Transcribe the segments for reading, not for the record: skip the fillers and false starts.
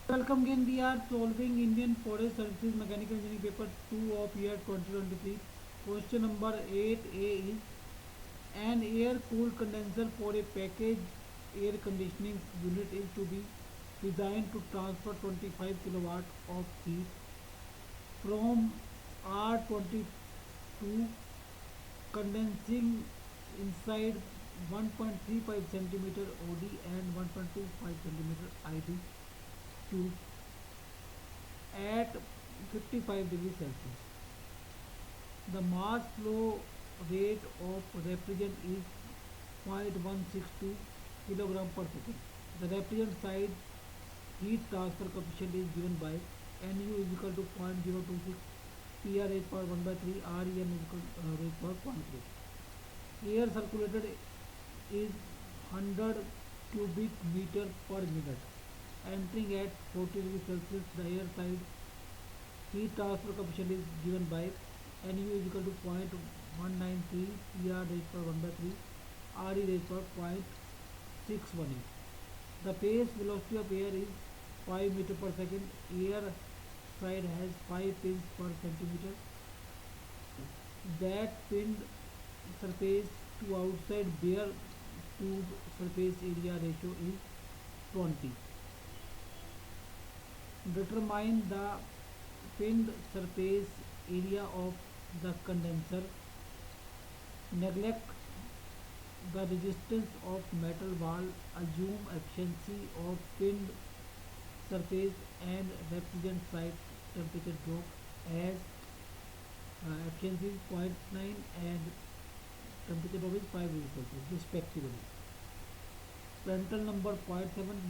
Welcome again. We are solving Indian Forest Services Mechanical Engineering paper 2 of year 2023. Question number 8A is an air cooled condenser for a package air conditioning unit is to be designed to transfer 25 kilowatt of heat from R22 condensing inside 1.35 centimeter OD and 1.25 centimeter ID tube at 55 degrees Celsius. The mass flow rate of refrigerant is 0.162 kilogram per second. The refrigerant side heat transfer coefficient is given by Nu is equal to 0.026 PR raised power 1 by 3 REN is equal raised power 0.3. Air circulated is 100 cubic meter per minute. Entering at 40 degrees Celsius, the air side heat transfer coefficient is given by Nu is equal to 0.193 PR raised power 1 by 3 RE raised power 0.618. The phase velocity of air is 5 meter per second. Air side has 5 pins per centimeter. That pinned surface to outside bare tube surface area ratio is 20. Determine the pinned surface area of the condenser. Neglect the resistance of metal wall. Assume efficiency of pinned surface and refrigerant side temperature drop as efficiency is zero point 0.9 and temperature drop is 5 degrees Celsius respectively. Prandtl number 0.7,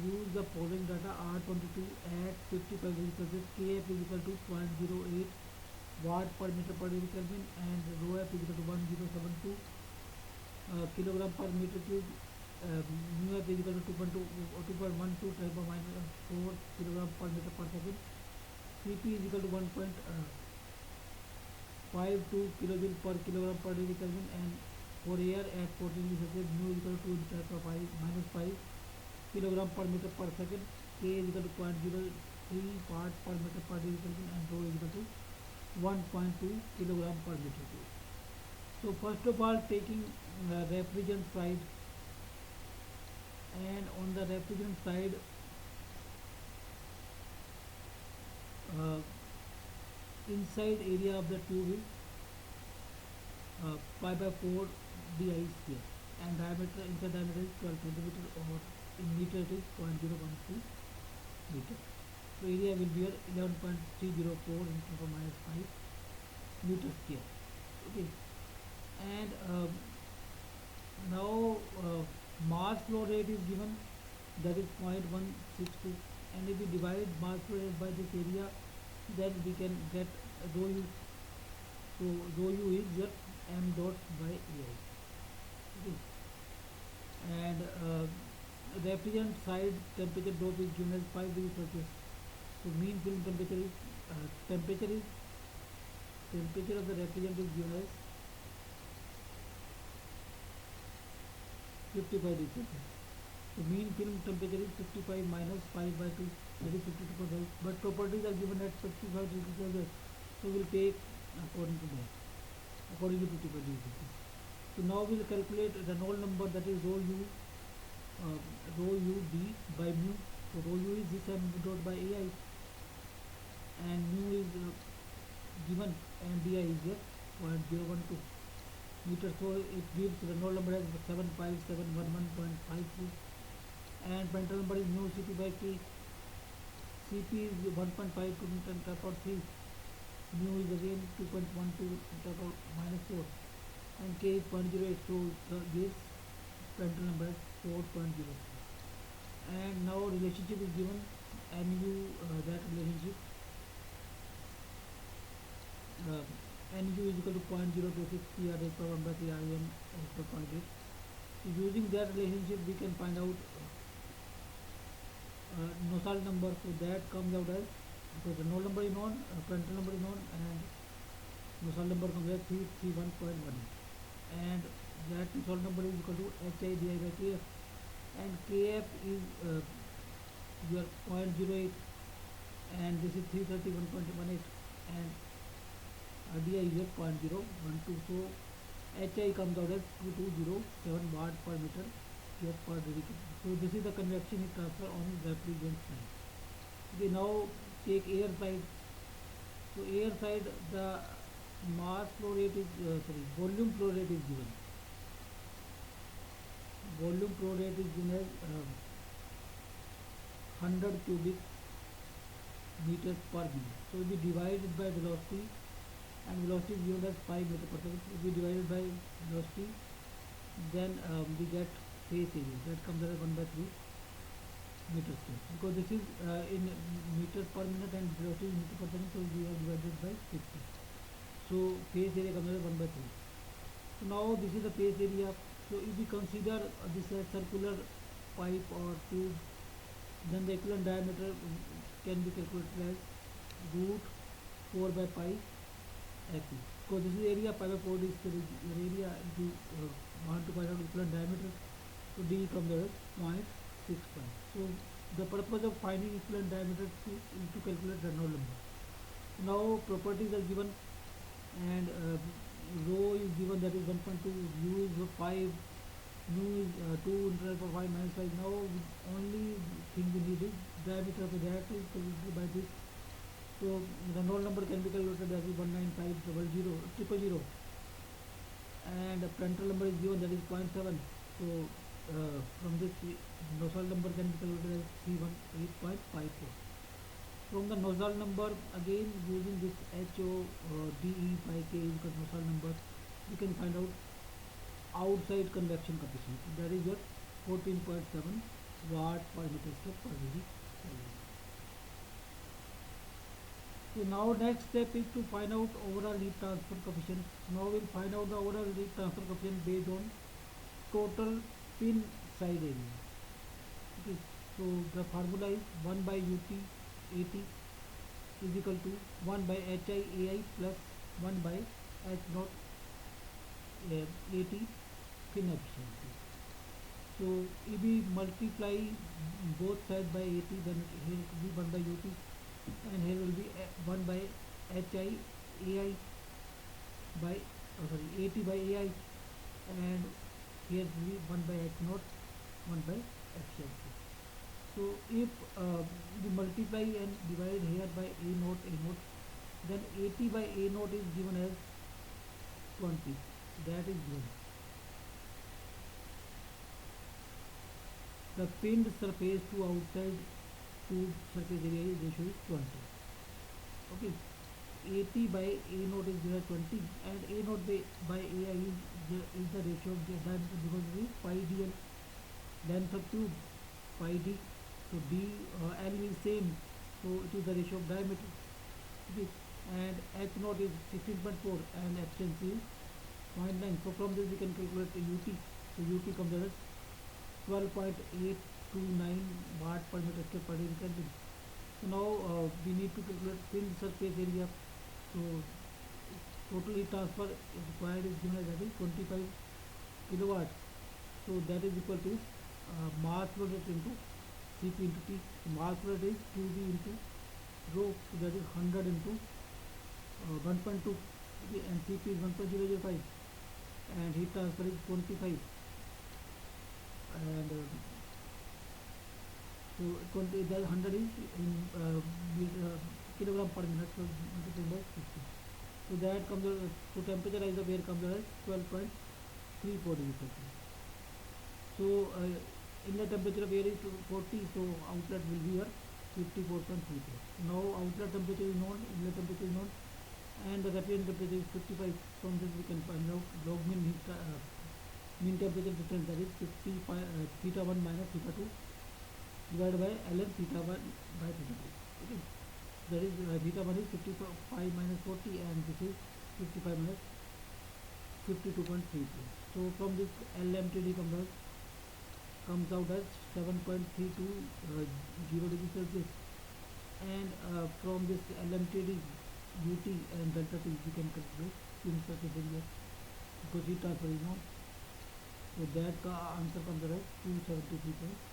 use the following data. R22 at 55 degrees Celsius, Kf is equal to 0.08 watt per meter per degree Kelvin and rho f is equal to 1072 kilogram per meter cube. Mu f is equal to 2.12 10 power minus 4 kilogram per meter per second. Cp is equal to 1.52 kilojoule per kilogram per degree Kelvin, and for air at 40 degrees Celsius, mu is equal to 2 10 power 5 minus 5 kilogram per meter per second. K is equal to 0.03 part per meter per degree Kelvin, and rho is equal to 1.2 kilogram per meter cube. So first of all, taking refrigerant side, and on the refrigerant side, uh, inside area of the tube is pi by 4 di square, and diameter inside diameter is 12 centimeter, or in meter it is 0.012 meter. So area will be 11.304 into 10 minus 5 meter square. Okay, and now mass flow rate is given, that is 0.162, and if we divide mass flow rate by this area, then we can get rho u. So rho u is just m dot by ai. Okay, and refrigerant side temperature drop is given as 5 degrees Celsius. So mean film temperature is temperature of the refrigerant is given as 55 degrees Celsius. So mean film temperature is 55 minus 5 by 2, that is 52.5. But properties are given at 55 degrees Celsius. So we'll take according to that, according to 55 degrees Celsius. So now we'll calculate the Reynolds number, that is rho u d by mu. So rho u is this m dot by ai, and mu is given, and di is just 0.012 meter. So it gives the Reynolds number as 75711.52, and Prandtl number is mu Cp by K. Cp is 1.52 into 10 power 3, mu is again 2.12 into minus 4, and K is 0.08. So gives Prandtl number as 4.03. And now relationship is given, Nu that relationship, uh, Nu is equal to 0.026 PR raised power 1 by 3 REM raised power 0.8. So using that relationship, we can find out Nusselt number. So that comes out as, because the Reynolds number is known, Prandtl number is known, and Nusselt number comes as 331.1, and that Nusselt number is equal to HI di by Kf, and Kf is your 0.08 and this is 331.18, and RDI is at 0.012. So HI comes out as 2207 watt per meter square per dedicated. So this is the convection heat transfer on refrigerant side. Okay, now take air side. So air side, the mass flow rate is volume flow rate is given. Volume flow rate is given as 100 cubic meters per minute. So we divide it by velocity, and velocity is given as 5 meter per second. If we divide it by velocity, then we get phase area, that comes as 1 by 3 meter square, because this is in meters per minute and velocity is meter per second, so we have divided by 60. So phase area comes as 1 by 3. So now this is the phase area. So if we consider this as circular pipe or tube, then the equivalent diameter can be calculated as root 4 by pi Fe. Because this is area, pi by 4 is the area. If you want to find out equivalent diameter, so D comes as 0.65. So the purpose of finding equivalent diameter is to calculate Reynolds number. Now properties are given, and rho is given, that is 1.2, u is 5, nu is 2 into 10 power 5 minus 5. Now only thing we need is diameter, so that is calculated by this. So the Reynolds number can be calculated as 19500, and the Prandtl number is given, that is 0.7. So from this Nusselt number can be calculated as 318.54. From the Nusselt number, again using this HODE by K is equal to Nusselt number, we can find out outside convection coefficient. That is your 14.7 watt per meter square per degree Kelvin. So now next step is to find out overall heat transfer coefficient. Now we'll find out the overall heat transfer coefficient based on total pin side area. Okay, so the formula is 1 by UT AT is equal to 1 by HI AI plus 1 by H naught AT pin efficiency. So if we multiply both sides by AT, then here it will be 1 by UT, and here will be 1 by HI AI by AT by AI, and here will be 1 by H naught, 1 by efficiency. So if we multiply and divide here by A naught, then AT by A naught is given as 20. That is given. The pinned surface to outside tube surface area ratio is 20. Okay, AT by A naught is given as 20, and A naught by AI is the ratio of the diameter, because it is pi dl, length of tube pi d. So D L is same, so it is the ratio of diameter. Okay, and H naught is 16.4 and efficiency is 0.9. So from this we can calculate the UT. So UT comes as 12.829 watt per meter square per degree Kelvin. So now we need to calculate pinned surface area. So total heat transfer required is given as, that is 25 kilowatt. So that is equal to mass flow rate into Cp into T. So mass flow rate is QV into rho, so that is 100 into 1.2, okay, and Cp is 1.005, and heat transfer is 25, and so 20, that 100 is in kilogram per minute, so multiplied by 50. So that comes out, so temperature rise of air comes out as 12.34 degrees Celsius. So inlet temperature of air is 40, so outlet will be your 54.34. Now outlet temperature is known, inlet temperature is known, and the refrigerant temperature is 55. From this we can find out log mean heat mean temperature difference, that is 55 theta 1 minus theta 2 divided by ln theta 1 by theta 2. Okay, that is theta 1 is 55 minus 40, and this is 55 minus 52.33. So from this LMTD comes out as 7.320 degrees Celsius, and from this LMTD UT and delta T we can calculate pin surface area, because heat transfer is known. So that answer comes out as 273.5.